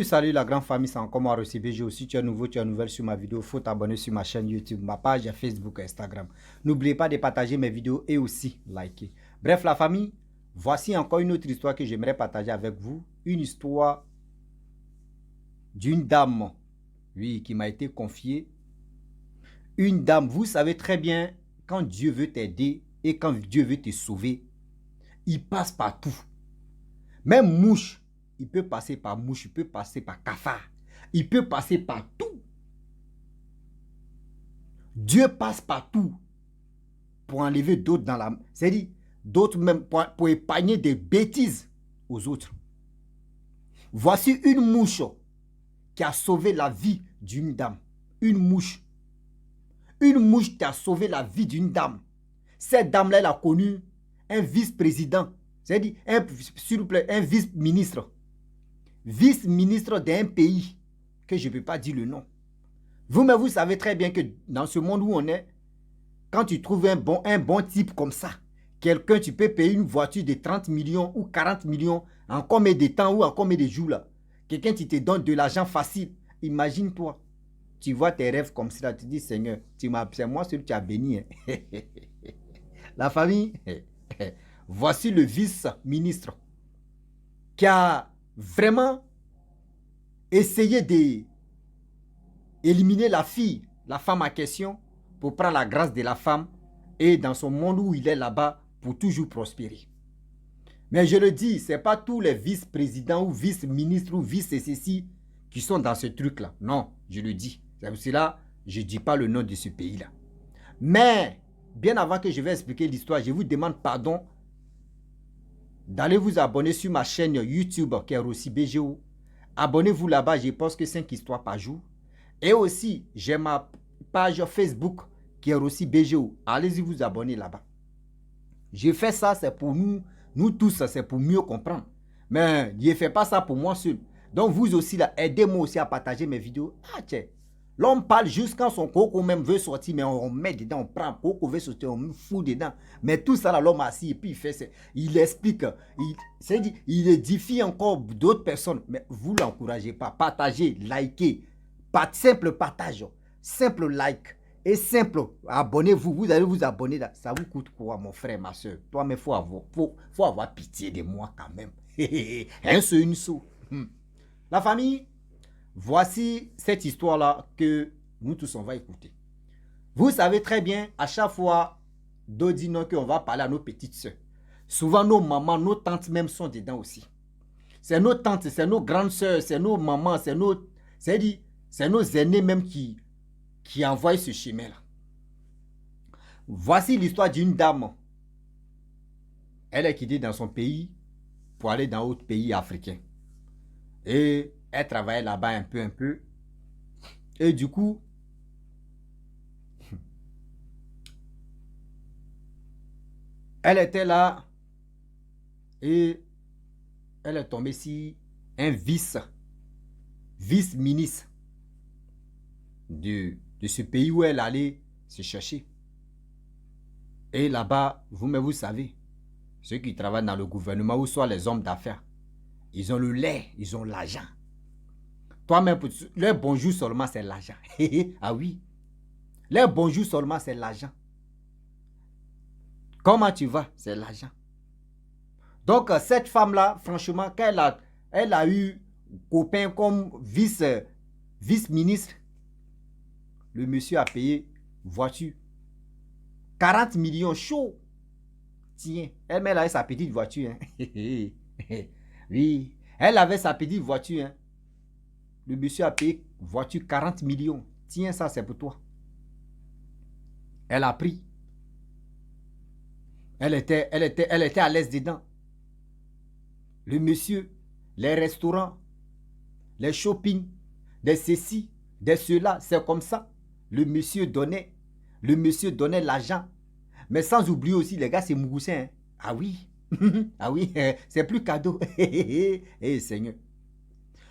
Salut la grande famille, c'est encore moi Rossi BG. Si tu es nouveau, tu es nouvelle sur ma vidéo, il faut t'abonner sur ma chaîne YouTube, ma page Facebook et Instagram. N'oubliez pas de partager mes vidéos et aussi liker. Bref la famille, voici encore une autre histoire que j'aimerais partager avec vous. Une histoire d'une dame, oui, qui m'a été confiée. Une dame, vous savez très bien, quand Dieu veut t'aider et quand Dieu veut te sauver, il passe par tout. Même mouche, il peut passer par mouche, il peut passer par cafard, il peut passer par tout. Dieu passe par tout pour enlever d'autres dans la... C'est-à-dire, d'autres même pour épargner des bêtises aux autres. Voici une mouche qui a sauvé la vie d'une dame. Une mouche. Une mouche qui a sauvé la vie d'une dame. Cette dame-là, elle a connu un vice-président. C'est-à-dire, s'il vous plaît, un vice-ministre. Vice-ministre d'un pays que je ne peux pas dire le nom. Vous-même, vous savez très bien que dans ce monde où on est, quand tu trouves un bon type comme ça, quelqu'un, tu peux payer une voiture de 30 millions ou 40 millions en combien de temps ou en combien de jours là. Quelqu'un qui te donne de l'argent facile. Imagine-toi. Tu vois tes rêves comme ça, tu dis Seigneur, c'est moi celui qui a béni. Hein. La famille, voici le vice-ministre qui a vraiment essayé d'éliminer la fille, la femme en question, pour prendre la grâce de la femme et dans son monde où il est là-bas pour toujours prospérer. Mais je le dis, ce n'est pas tous les vice-présidents ou vice-ministres ou vice-ceci qui sont dans ce truc-là. Non, je le dis. C'est pour cela que je ne dis pas le nom de ce pays-là. Mais, bien avant que je vais expliquer l'histoire, je vous demande pardon d'aller vous abonner sur ma chaîne YouTube qui est Rossi BGO. Abonnez-vous là-bas, je pense que 5 histoires par jour. Et aussi, j'ai ma page Facebook qui est Rossi BGO. Allez-y vous abonner là-bas. Je fais ça, c'est pour nous tous, c'est pour mieux comprendre. Mais je ne fais pas ça pour moi seul. Donc vous aussi, là, aidez-moi aussi à partager mes vidéos. Ah tiens, l'homme parle juste quand son coco même veut sortir, mais on met dedans, on prend, coco veut sortir, on fout dedans. Mais tout ça, l'homme assis, et puis il fait ça. Il explique, il édifie encore d'autres personnes. Mais vous ne l'encouragez pas. Partagez, likez. Simple partage, simple like. Et simple, abonnez-vous, vous allez vous abonner là. Ça vous coûte quoi, mon frère, ma soeur? Toi, mais faut avoir pitié de moi quand même. Un seul, une sou. La famille, voici cette histoire-là que nous tous, on va écouter. Vous savez très bien, à chaque fois, d'Odino, qu'on va parler à nos petites soeurs. Souvent, nos mamans, nos tantes même sont dedans aussi. C'est nos tantes, c'est nos grandes soeurs, c'est nos mamans, c'est nos aînés même qui envoie ce chemin-là. Voici l'histoire d'une dame. Elle est quittée dans son pays pour aller dans d'autres pays africains. Et elle travaillait là-bas un peu. Et du coup, elle était là et elle est tombée sur un vice-ministre de ce pays où elle allait se chercher. Et là-bas, vous-même, vous savez, ceux qui travaillent dans le gouvernement ou soit les hommes d'affaires, ils ont le lait, ils ont l'argent. Toi-même, leur bonjour seulement, c'est l'argent. Ah oui. Leur bonjour seulement, c'est l'argent. Comment tu vas? C'est l'argent. Donc, cette femme-là, franchement, quand elle a eu copain comme vice-ministre, le monsieur a payé voiture. 40 millions chaud. Tiens, elle avait sa petite voiture. Hein. Oui, elle avait sa petite voiture. Hein. Le monsieur a payé voiture 40 millions. Tiens, ça c'est pour toi. Elle a pris. Elle était à l'aise dedans. Le monsieur, les restaurants, les shopping, des ceci, des cela, c'est comme ça. Le monsieur donnait l'argent. Mais sans oublier aussi, les gars, c'est Mougoussin. Hein. Ah oui. Ah oui, c'est plus cadeau. Eh Seigneur.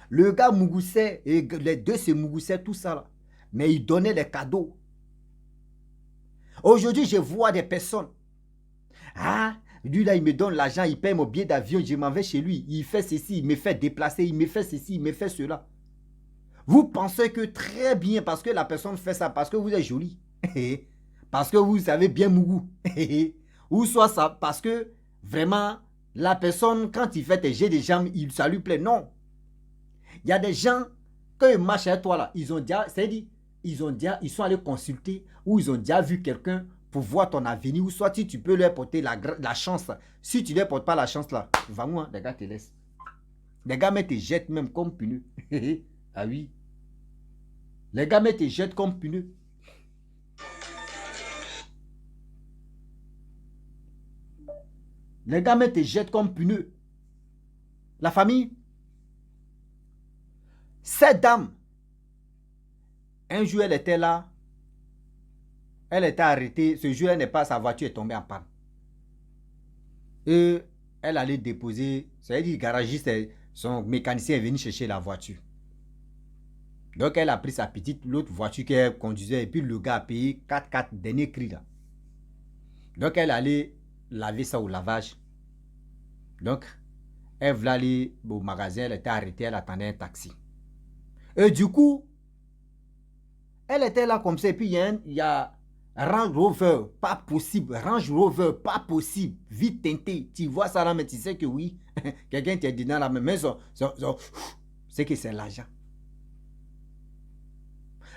Le gars Mougousset, et les deux c'est Mougousset, tout ça là. Mais il donnait les cadeaux. Aujourd'hui, je vois des personnes. Ah, Lui là, il me donne l'argent, il paye mon billet d'avion, je m'en vais chez lui. Il fait ceci, il me fait déplacer, il me fait ceci, il me fait cela. Vous pensez que très bien, parce que la personne fait ça, parce que vous êtes joli, parce que vous savez bien mougou, ou soit ça, parce que vraiment, la personne, quand il fait tes jets de jambes, ça lui plaît. Non. Il y a des gens, quand ils marchent avec toi là, ils ont déjà, c'est-à-dire, ils sont allés consulter, ou ils ont déjà vu quelqu'un pour voir ton avenir, ou soit si tu peux leur porter la chance. Si tu ne leur portes pas la chance là, va-moi, les gars te laissent. Les gars, mais te jettent même comme pneu. Ah oui. Les gars, mais te jettent comme pneu. Les gars, mais te jettent comme pneu. La famille, cette dame, un jour, elle était là. Elle était arrêtée. Ce jour, elle n'est pas, sa voiture est tombée en panne. Et elle allait déposer, c'est-à-dire le garagiste, son mécanicien est venu chercher la voiture. Donc elle a pris sa petite, l'autre voiture qu'elle conduisait, et puis le gars a payé 4 dernier cri là. Donc elle allait laver ça au lavage. Donc elle voulait aller au magasin, elle était arrêtée, elle attendait un taxi. Et du coup, elle était là comme ça, et puis il y a Range Rover, pas possible. Range Rover, pas possible. Vite teinté. Tu vois ça là, mais tu sais que oui. Quelqu'un t'est dedans là, mais c'est que c'est l'argent.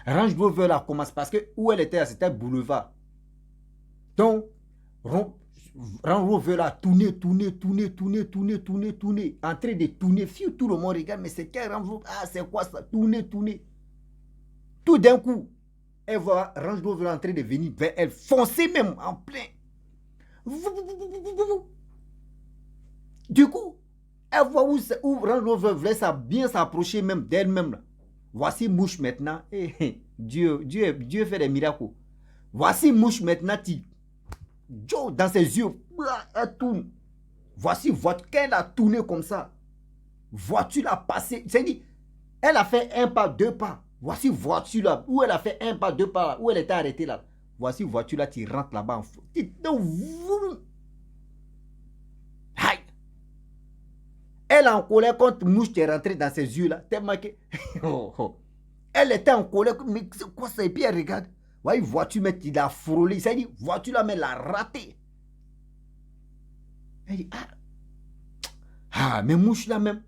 Range Rover là commence parce que où elle était, c'était boulevard. Donc, Range Rover là, tourner. En train de tourner. Tout le monde regarde, mais c'est quel Range Rover? Ah, c'est quoi ça? Tourner. Tout d'un coup, elle voit Range Rover en train de venir vers elle, foncer même en plein. Du coup, elle voit où Range Rover voulait bien s'approcher même d'elle-même. Voici mouche maintenant. Dieu fait des miracles. Voici mouche maintenant. Joe, dans ses yeux, elle tourne. Voici voiture qu'elle a tourné comme ça. Voiture l'a passé. C'est-à-dire, elle a fait un pas, 2 pas. Voici voiture là, où elle a fait un pas, 2 pas, là, où elle était arrêtée là. Voici voiture là, tu rentres là-bas. Elle est en colère quand mouche est rentrée dans ses yeux là. Tellement que... Elle était en colère. Mais c'est quoi ça? Et puis elle regarde. Voyez, voiture, mais il a frôlé. Ça dit, voiture là, mais elle a raté. Elle dit, mais mouche là même.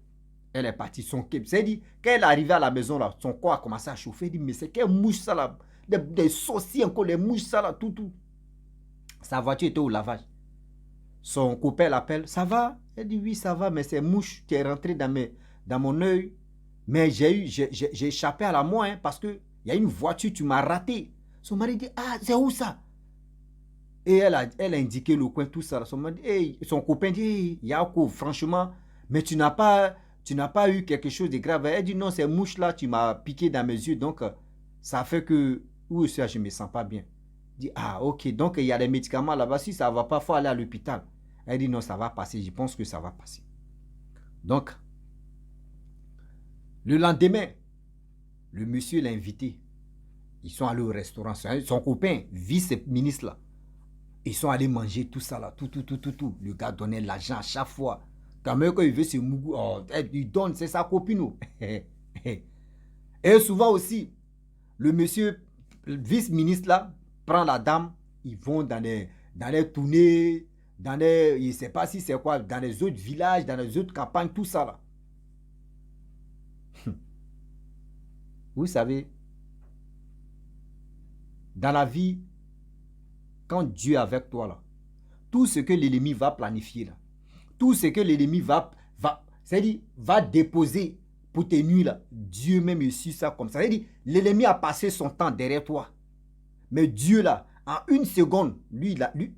Elle est partie, son cape. C'est-à-dire, quand elle est arrivée à la maison, là, son corps a commencé à chauffer. Elle dit, mais c'est quelle mouche ça là? Des saucisses encore, les mouches ça là, tout. Sa voiture était au lavage. Son copain l'appelle, ça va? Elle dit, oui, ça va, mais c'est mouche qui est rentrée dans mon œil. Mais j'ai échappé à la mort, hein, parce qu'il y a une voiture, tu m'as raté. Son mari dit, c'est où ça? Et elle a indiqué le coin, tout ça. Son copain dit, hey, Yako, franchement, mais tu n'as pas eu quelque chose de grave. Elle dit, non, ces mouches là, tu m'as piqué dans mes yeux, donc ça fait que, oui, ça, je ne me sens pas bien. Elle dit, ok, donc il y a des médicaments là-bas, si ça ne va pas, il faut aller à l'hôpital. Elle dit, non, ça va passer, je pense que ça va passer. Donc, le lendemain, le monsieur l'a invité. Ils sont allés au restaurant. Son copain, vice-ministre là. Ils sont allés manger tout ça là, tout. Le gars donnait l'argent à chaque fois. Quand même, quand il veut se mougou, il donne, c'est sa copine. Et souvent aussi, le monsieur, le vice-ministre là, prend la dame, ils vont dans les tournées, je ne sais pas si c'est quoi, dans les autres villages, dans les autres campagnes, tout ça là. Vous savez, dans la vie, quand Dieu est avec toi là, tout ce que l'ennemi va planifier là, tout ce que l'ennemi va déposer pour tes nuits là, Dieu même suit ça comme ça. C'est-à-dire, l'ennemi a passé son temps derrière toi. Mais Dieu là, en une seconde,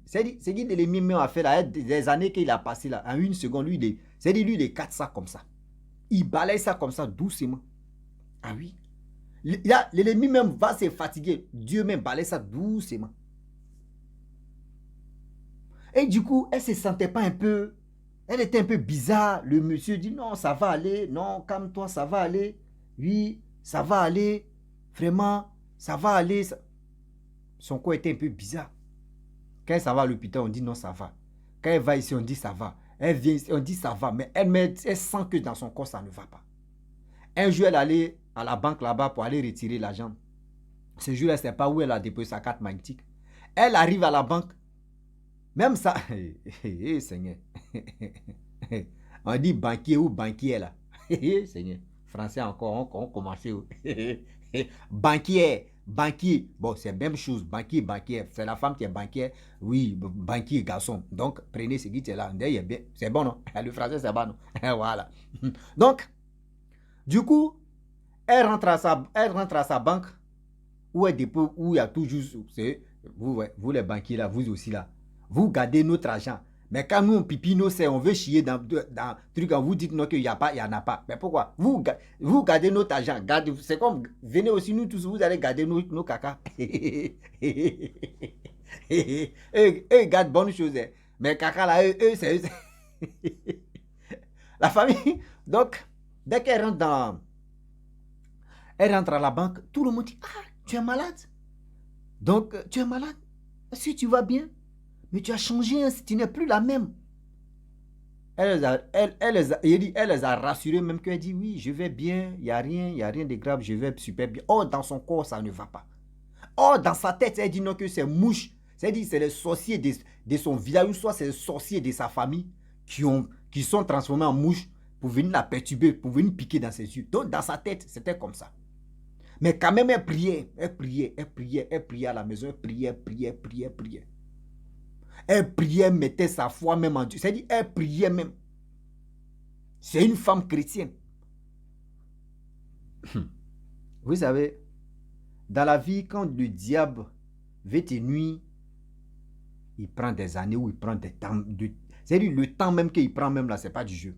c'est-à-dire l'ennemi même a fait là, des années qu'il a passé là, en une seconde, lui, il écarte ça comme ça. Il balaye ça comme ça doucement. Ah oui. L'ennemi même va se fatiguer. Dieu même balaye ça doucement. Et du coup, elle ne se sentait pas un peu... Elle était un peu bizarre. Le monsieur dit, non, ça va aller. Non, calme-toi, ça va aller. Oui, ça va aller. Vraiment, ça va aller. Son corps était un peu bizarre. Quand ça va à l'hôpital, on dit, non, ça va. Quand elle va ici, on dit ça va. Elle vient ici, on dit ça va. Mais elle sent que dans son corps, ça ne va pas. Un jour, elle allait à la banque là-bas pour aller retirer l'argent. Ce jour, elle ne sait pas où elle a déposé sa carte magnétique. Elle arrive à la banque. Même ça. Seigneur. On dit banquier ou banquier là. Seigneur. Français encore, on commence. Banquier. Banquier. Bon, c'est la même chose. Banquier, banquier. C'est la femme qui est banquière. Oui, banquier, garçon. Donc, prenez ce qui est là. C'est bon, non? Le français, c'est bon, non? Voilà. Donc, du coup, elle rentre à sa banque où elle dépose, où il y a toujours, vous les banquiers là, vous aussi là, vous gardez notre argent. Mais quand nous on pipi nos on veut chier dans truc, vous dites non qu'il n'y a pas, il n'y en a pas. Mais pourquoi? Vous gardez notre argent. C'est comme, venez aussi nous tous, vous allez garder nos caca. Eux gardent bonnes choses. Mais caca là, eux c'est... La famille, donc, dès qu'elle rentre à la banque, tout le monde dit, ah, tu es malade. Donc, tu es malade. Si tu vas bien, mais tu as changé, hein, tu n'es plus la même. Elle les a rassurés, même qu'elle dit, oui, je vais bien, il n'y a rien de grave, je vais super bien. Oh, dans son corps, ça ne va pas. Oh, dans sa tête, elle dit non que c'est mouche. C'est-à-dire, c'est les sorciers de son village, ou soit c'est les sorciers de sa famille qui sont transformés en mouche pour venir la perturber, pour venir piquer dans ses yeux. Donc, dans sa tête, c'était comme ça. Mais quand même, elle priait à la maison, elle priait. Elle priait, mettait sa foi même en Dieu. C'est-à-dire, elle priait même. C'est une femme chrétienne. Vous savez, dans la vie, quand le diable veut te nuire, il prend des années ou il prend des temps. C'est-à-dire, le temps même qu'il prend même là, ce n'est pas du jeu.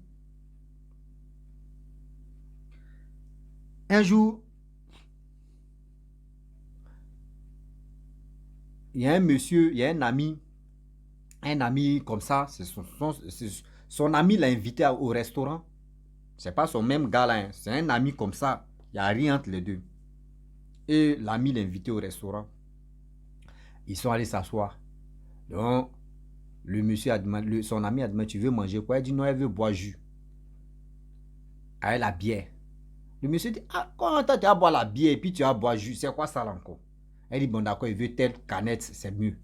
Un jour, il y a un monsieur, il y a un ami comme ça, son ami l'a invité au restaurant. C'est pas son même gars là, hein. C'est un ami comme ça. Il n'y a rien entre les deux. Et l'ami l'a invité au restaurant. Ils sont allés s'asseoir. Donc, le monsieur a demandé, son ami a demandé, tu veux manger quoi? Il dit non, elle veut boire jus. Avec la bière. Le monsieur dit, ah, comment tu vas boire la bière et puis tu vas boire jus? C'est quoi ça là encore? Elle dit, bon d'accord, il veut telle canette, c'est mieux.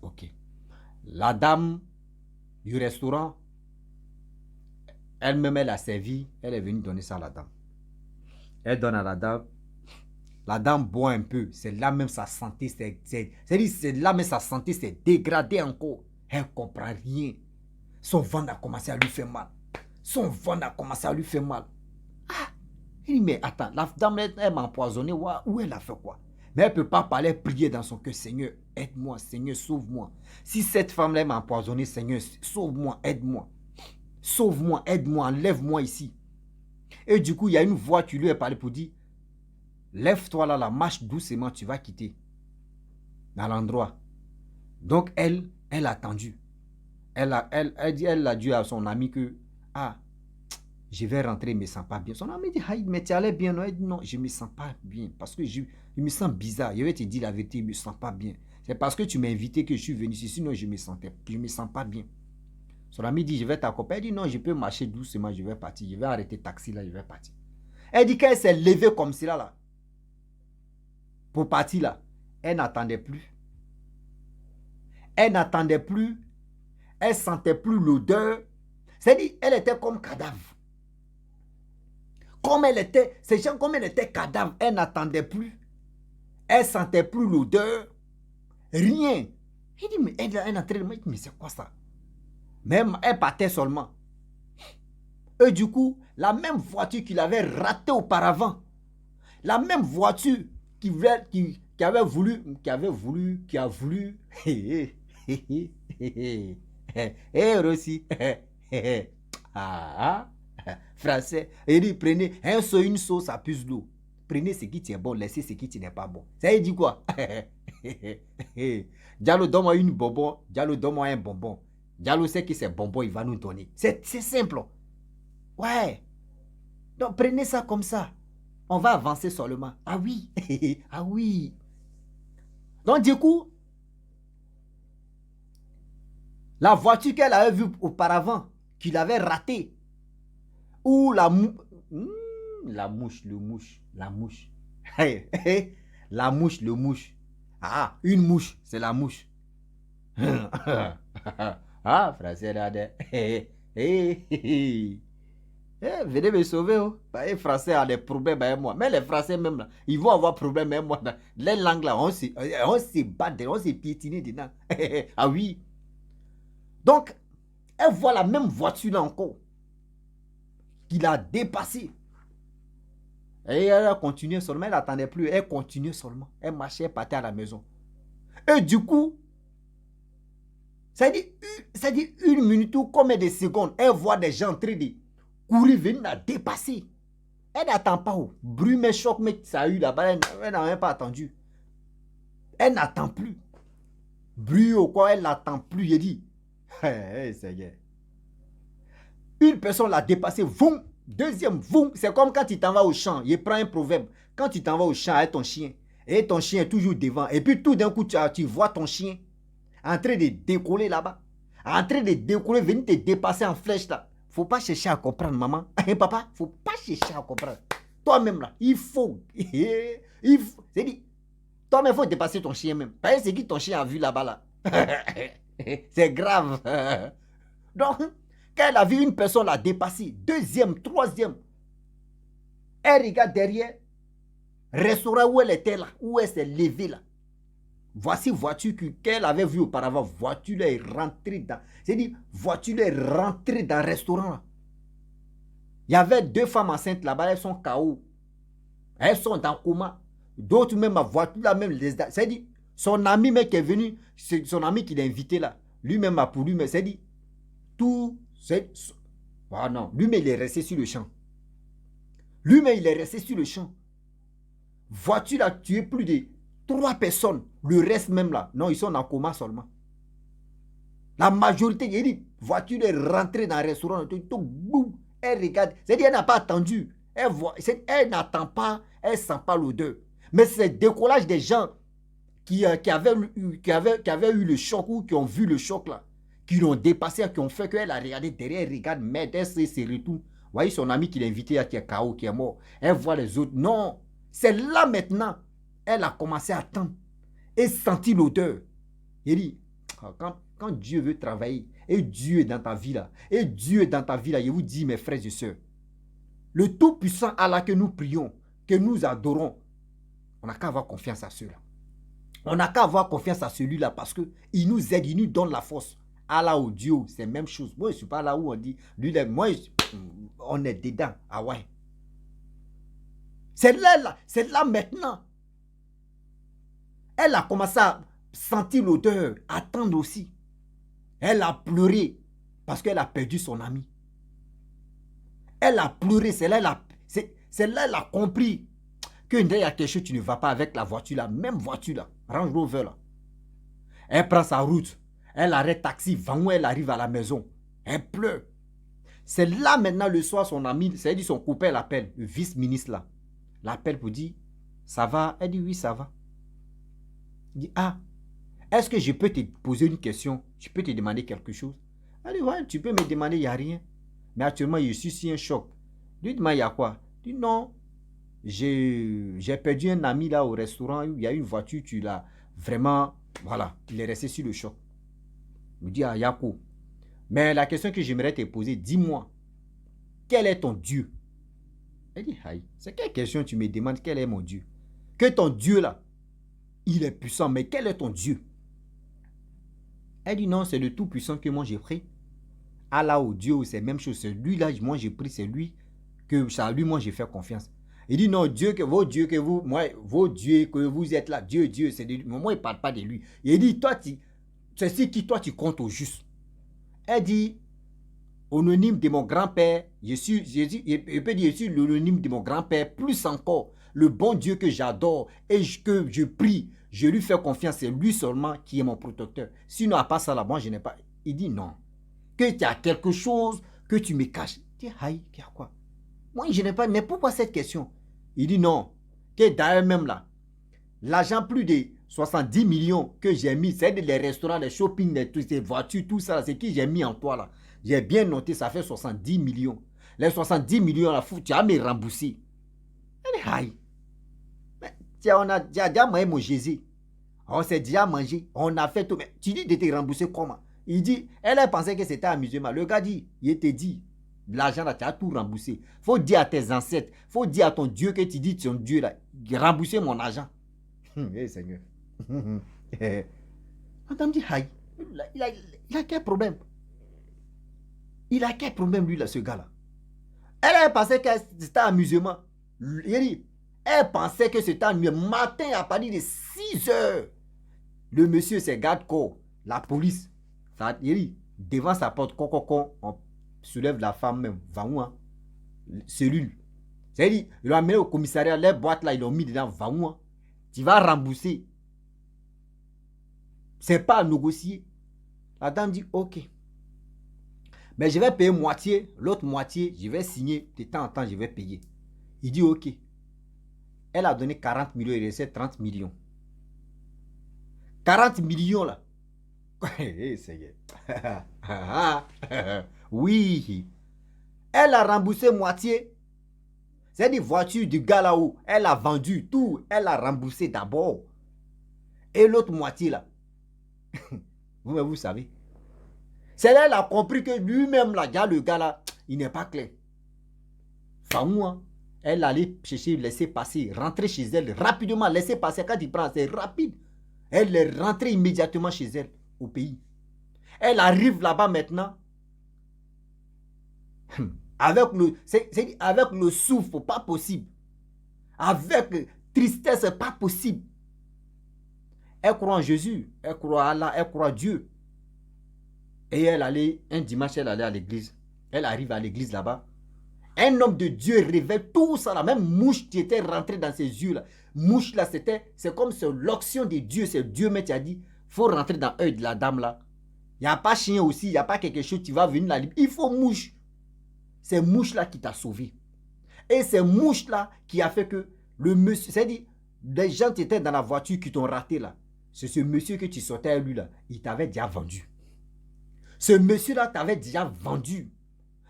Ok. La dame du restaurant, elle-même, elle a servi, elle est venue donner ça à la dame. Elle donne à la dame. La dame boit un peu. C'est là même sa santé, c'est là même sa santé s'est dégradée encore. Elle ne comprend rien. Son ventre a commencé à lui faire mal. Ah, il dit, mais attends, la dame, elle m'a empoisonné. Où elle a fait quoi? Mais elle ne peut pas parler, prier dans son cœur. Seigneur, aide-moi. Seigneur, sauve-moi. Si cette femme-là m'a empoisonné, Seigneur, sauve-moi, aide-moi. Sauve-moi, aide-moi, enlève-moi ici. Et du coup, il y a une voix qui lui est parlé pour dire, lève-toi là, marche doucement, tu vas quitter dans l'endroit. Donc, elle a attendu. Elle a dit à son ami que, ah, je vais rentrer, je ne me sens pas bien. Son ami dit, ah, mais tu allais bien, non? Elle dit, non, je ne me sens pas bien, parce que je me sens bizarre. Je vais te dire la vérité, je ne me sens pas bien. C'est parce que tu m'as invité que je suis venu ici, sinon je ne me sens pas bien. Son ami dit, je vais t'accompagner. Elle dit, non, je peux marcher doucement, je vais partir. Je vais arrêter le taxi là, je vais partir. Elle dit qu'elle s'est levée comme cela là, pour partir là. Elle n'attendait plus. Elle n'attendait plus. Elle sentait plus l'odeur. C'est-à-dire, elle était comme cadavre. Comme elle était, ces gens, comme elle était cadavre, elle n'attendait plus. Elle sentait plus l'odeur. Rien. Il dit, mais elle est en train de me dire, mais c'est quoi ça? Même elle partait seulement. Et du coup, la même voiture qu'il avait ratée auparavant, la même voiture qui a voulu, Rossi, français, il dit, prenez un seau, une sauce à plus d'eau. Prenez ce qui est bon, laissez ce qui n'est pas bon. Ça dit quoi? Diallo, donne-moi une bonbon, Diallo, donne-moi un bonbon. Diallo sait que c'est bonbon, il va nous donner. C'est simple. Ouais. Donc, prenez ça comme ça. On va avancer seulement. Ah oui. Ah oui. Donc, du coup, La voiture qu'elle avait vue auparavant, qu'il avait ratée. Ou la mouche, le mouche, la mouche. Hey, hey, la mouche, le mouche. Ah, une mouche, c'est la mouche. Ah, français, là, venez me sauver. Oh. Les Français ont des problèmes avec moi. Mais les Français même là, ils vont avoir problème avec moi. Les langues là, on se bat, on se piétine dedans. Ah oui. Donc, elle voit la même voiture là encore. Qu'il a dépassé. Et elle a continué seulement, elle n'attendait plus. Elle continuait seulement. Elle marchait, elle partait à la maison. Et du coup, ça dit une minute ou combien de secondes, elle voit des gens en train de courir, venir la dépasser. Elle n'attend pas. Oh. Bruit, mais choc, mais ça a eu là-bas, elle n'a même pas attendu. Elle n'attend plus. Bruit ou quoi, elle n'attend plus. Il dit, hey, Seigneur. Une personne l'a dépassé, voum. Deuxième, voum. C'est comme quand tu t'en vas au champ. Il prend un proverbe. Quand tu t'en vas au champ avec ton chien, et ton chien est toujours devant, et puis tout d'un coup, tu vois ton chien en train de décoller là-bas. En train de décoller, venir te dépasser en flèche là. Faut pas chercher à comprendre, maman. Hein, papa, faut pas chercher à comprendre. Toi-même là, il faut. C'est dit, toi-même, il faut dépasser ton chien même. Parce que c'est qui ton chien a vu là-bas là. C'est grave. Donc, quand elle a vu une personne la dépasser, deuxième, troisième, elle regarde derrière, restaurant où elle était là, où elle s'est levée là. Voici voiture qu'elle avait vue auparavant. Voiture est rentrée dans. C'est-à-dire, voiture est rentrée dans le restaurant là. Il y avait deux femmes enceintes là-bas, elles sont KO. Elles sont dans le coma. D'autres même, ma voiture là même. C'est-à-dire, son ami mec qui est venu, c'est son ami qui l'a invité là. Lui-même a pour lui, mais c'est-à-dire, tout. Ah non, lui-même il est resté sur le champ. Lui-même il est resté sur le champ. Voiture a tué plus de 3 personnes. Le reste même là, non, ils sont en coma seulement. La majorité, il dit, voiture est rentrée dans le restaurant. Elle regarde. C'est-à-dire, elle n'a pas attendu. Elle n'attend pas, elle ne sent pas l'odeur. Mais c'est le décollage des gens qui avaient eu le choc ou qui ont vu le choc là, qui l'ont dépassé, qui ont fait qu'elle a regardé derrière, elle regarde, mais elle se retourne. Vous voyez son ami qui l'a invité, qui est KO, qui est mort. Elle voit les autres. Non, c'est là maintenant. Elle a commencé à attendre et sentir l'odeur. Il dit, quand Dieu veut travailler, et Dieu est dans ta vie là, et Dieu est dans ta vie là, je vous dis mes frères et sœurs, le Tout-Puissant Allah que nous prions, que nous adorons, on n'a qu'à avoir confiance à ceux-là. On n'a qu'à avoir confiance à celui-là parce qu'il nous aide, il nous donne la force. Allah ou Dieu, c'est la même chose. Moi, je ne suis pas là où on dit, lui, moi, on est dedans. Ah ouais. C'est là maintenant. Elle a commencé à sentir l'odeur, à attendre aussi. Elle a pleuré parce qu'elle a perdu son ami. Elle a pleuré, c'est là elle a compris que il y a quelque chose, tu ne vas pas avec la voiture, la même voiture là, Range Rover là. Elle prend sa route, elle arrête taxi, où elle arrive à la maison. Elle pleure. C'est là maintenant le soir, son ami, c'est-à-dire son copain l'appelle, le vice-ministre là. L'appelle pour dire, ça va? Elle dit oui, ça va. Il dit, ah, est-ce que je peux te poser une question? Je peux te demander quelque chose? Elle dit, ouais, tu peux me demander, il n'y a rien. Mais actuellement, je suis sur un choc. Lui demande, il y a quoi? Il dit, non, j'ai perdu un ami là au restaurant, il y a une voiture, tu l'as vraiment, voilà, il est resté sur le choc. Il me dit, ah, Yako. Mais la question que j'aimerais te poser, dis-moi, quel est ton Dieu? Elle dit, aïe, c'est quelle question tu me demandes, quel est mon Dieu? Que ton Dieu là, il est puissant, mais quel est ton Dieu? Elle dit, non, c'est le Tout-Puissant que moi j'ai pris. Allah ou Dieu, c'est la même chose. C'est lui là, moi j'ai pris, c'est lui que ça, lui, moi j'ai fait confiance. Il dit, non, Dieu que vos dieux que vous, moi, vos dieux que vous êtes là, Dieu, c'est de lui. Mais moi, il ne parle pas de lui. Il dit, toi, c'est qui toi, tu comptes au juste. Elle dit, anonyme de mon grand-père, je peux dire, je suis l'anonyme de mon grand-père, plus encore, le bon Dieu que j'adore et que je prie, je lui fais confiance, c'est lui seulement qui est mon protecteur. Sinon, à part ça, là, moi, je n'ai pas. Il dit non. Que tu as quelque chose que tu me caches. Tu dis, aïe, qu'il y a quoi? Moi, je n'ai pas. Mais pourquoi cette question? Il dit non. Que d'ailleurs, même là, l'argent plus de 70 millions que j'ai mis, c'est les restaurants, les shopping, les voitures, tout ça, c'est qui j'ai mis en toi là. J'ai bien noté, ça fait 70 millions. Les 70 millions, là, tu as me remboursé. Aïe. On a déjà mangé mon Jésus. On s'est déjà mangé. On a fait tout. Mais tu dis de te rembourser comment? Il dit, elle a pensé que c'était amusement. Le gars dit, il te dit, l'argent là, tu as tout remboursé. Faut dire à tes ancêtres, faut dire à ton Dieu que tu dis, ton Dieu là, rembourser mon argent. Eh Seigneur. On dit, aïe, il a quel problème? Il a quel problème lui là, ce gars là? Elle a pensé que c'était amusement. Il dit, elle pensait que c'était amusement. Matin à partir de 6 heures. Le monsieur, c'est garde-corps, la police. Ça, il dit, devant sa porte, on soulève la femme même. Va où, hein? Cellule. C'est-à-dire, il l'a amené au commissariat, les boîtes là, ils l'ont mis dedans. Va où, hein? Tu vas rembourser. C'est pas à négocier. La dame dit, ok. Mais je vais payer moitié, l'autre moitié, je vais signer. De temps en temps, je vais payer. Il dit, ok. Elle a donné 40 millions, il restait 30 millions. 40 millions là. Oui. Elle a remboursé moitié. C'est des voitures du gars là-haut. Elle a vendu tout. Elle a remboursé d'abord. Et l'autre moitié là. Vous savez. C'est là qu'elle a compris que lui-même là, le gars là, il n'est pas clair. Enfin, moi, elle allait chercher, laisser passer, rentrer chez elle rapidement, laisser passer. Quand il prend, c'est rapide. Elle est rentrée immédiatement chez elle, au pays. Elle arrive là-bas maintenant. Avec le souffle, pas possible. Avec tristesse, pas possible. Elle croit en Jésus, elle croit à Allah, elle croit à Dieu. Et elle allait, un dimanche, elle allait à l'église. Elle arrive à l'église là-bas. Un homme de Dieu révèle tout ça, la même mouche qui était rentrée dans ses yeux là. Mouche là, c'est comme c'est l'onction de Dieu, c'est Dieu, mais tu as dit, faut rentrer dans l'œil de la dame là. Il n'y a pas chien aussi, il n'y a pas quelque chose, tu vas venir la libérer. Il faut mouche. C'est mouche là qui t'a sauvé. Et c'est mouche là qui a fait que le monsieur, c'est-à-dire, des gens qui étaient dans la voiture qui t'ont raté là. C'est ce monsieur que tu sortais à lui là, il t'avait déjà vendu. Ce monsieur là t'avait déjà vendu.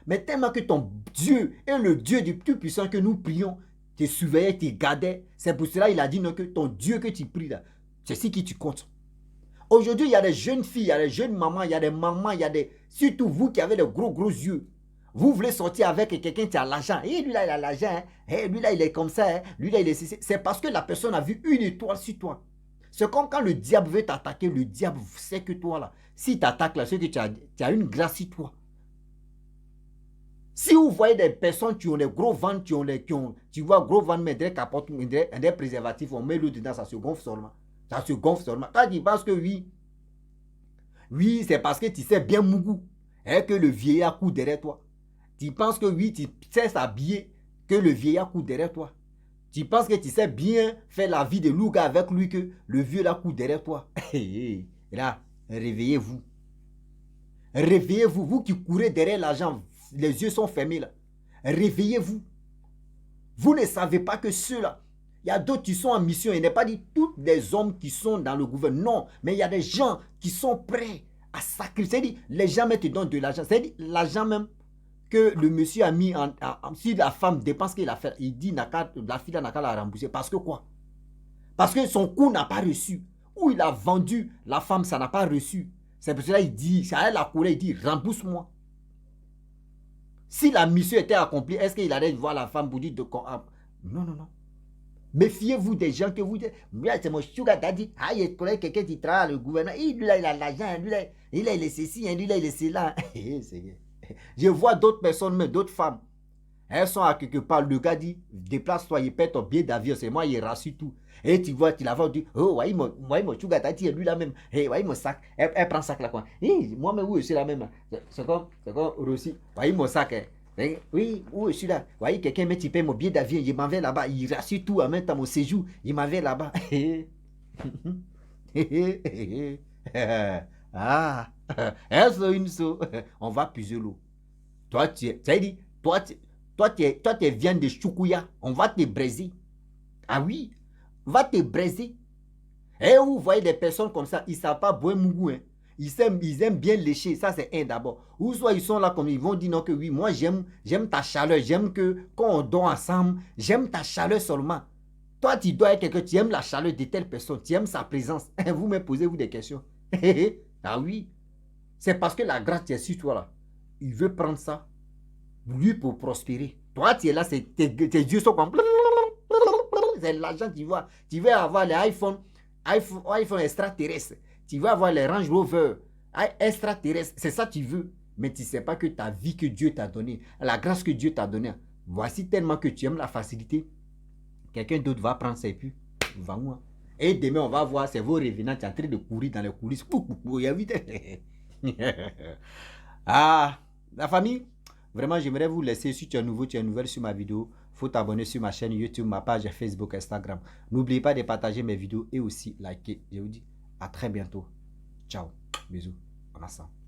Mais tellement que ton Dieu est le Dieu du plus puissant que nous prions, te surveillait, te gardait. C'est pour cela qu'il a dit non, que ton Dieu que tu pries là, c'est ce qui tu comptes. Aujourd'hui, il y a des jeunes filles, il y a des jeunes mamans, il y a des mamans, il y a des... Surtout vous qui avez des gros yeux. Vous voulez sortir avec quelqu'un qui a l'argent. Et lui là, il a l'argent. Hein? Et lui là, il est comme ça. Hein? Lui là, il est... C'est parce que la personne a vu une étoile sur toi. C'est comme quand le diable veut t'attaquer. Le diable sait que toi là, s'il t'attaque là, c'est que tu as une grâce sur toi. Si vous voyez des personnes qui ont des gros ventres, tu vois gros ventre, mais des capotes, des préservatifs, on met l'eau dedans, ça se gonfle seulement. Ça se gonfle seulement. Quand tu penses que oui, c'est parce que tu sais bien mougou, et que le vieillard court derrière toi. Tu penses que oui, tu sais s'habiller, que le vieillard court derrière toi. Tu penses que tu sais bien faire la vie de louga avec lui, que le vieux là court derrière toi. Et là, réveillez-vous. Réveillez-vous, vous qui courez derrière l'argent, les yeux sont fermés là. Réveillez-vous. Vous ne savez pas que ceux-là, il y a d'autres qui sont en mission. Il n'est pas dit tous les hommes qui sont dans le gouvernement. Non, mais il y a des gens qui sont prêts à sacrifier. C'est-à-dire, les gens te donnent de l'argent. C'est-à-dire, l'argent même que le monsieur a mis si la femme dépense qu'il a fait, il dit la fille n'a qu'à la rembourser. Parce que quoi? Parce que son coût n'a pas reçu. Ou il a vendu, la femme, ça n'a pas reçu. C'est pour cela qu'il dit, ça a la colère, il dit, rembourse-moi. Si la mission était accomplie, est-ce qu'il allait voir la femme pour dire de quoi? Non. Méfiez-vous des gens que vous dites, c'est mon sugar daddy, il y a quelqu'un qui travaille le gouvernement, lui là, il a l'argent, lui là, il est ceci, lui là, il est cela. Je vois d'autres personnes, mais d'autres femmes, elles sont à quelque part, le gars dit, déplace-toi, il paie ton billet d'avion, c'est moi, il rassure tout. Et tu vois, tu la vois, tu dis, oh, ouais, mon sugar daddy, lui là même, hey, ouais, mon sac, elle prend sac là, quoi. Moi, mais oui, je suis là même, c'est comme Rossi, ouais, mon sac, oui, où je suis là. Vous voyez, quelqu'un m'a typé mon billet d'avion, il m'en va là-bas, il rassure tout en même temps mon séjour, il m'en va là-bas. Ah, on va puiser l'eau. Toi, ça dit, toi, tu es viande de choukouya, on va te braiser. Ah oui, va te braiser. Et vous voyez des personnes comme ça, ils ne savent pas boire mougou. Hein. Ils aiment bien lécher. Ça, c'est un d'abord. Ou soit ils sont là comme ils vont dire non que oui, moi j'aime ta chaleur. J'aime que quand on dort ensemble, j'aime ta chaleur seulement. Toi, tu dois être quelqu'un, tu aimes la chaleur de telle personne, tu aimes sa présence. Vous me posez-vous des questions. Ah oui. C'est parce que la grâce est sur toi là. Il veut prendre ça, lui pour prospérer. Toi, tu es là, tes yeux sont comme... C'est l'argent, tu veux avoir les iPhone extraterrestres. Tu veux avoir les Range Rover extraterrestres. C'est ça que tu veux. Mais tu ne sais pas que ta vie que Dieu t'a donnée, la grâce que Dieu t'a donnée, voici tellement que tu aimes la facilité. Quelqu'un d'autre va prendre ses puits. Va moi. Et demain, on va voir, c'est vos revenants, tu es en train de courir dans les coulisses. Ah, la famille, vraiment, j'aimerais vous laisser. Si tu es nouveau, tu es nouvelle sur ma vidéo, il faut t'abonner sur ma chaîne YouTube, ma page Facebook, Instagram. N'oubliez pas de partager mes vidéos et aussi liker. Je vous dis à très bientôt. Ciao. Bisous. On ensemble.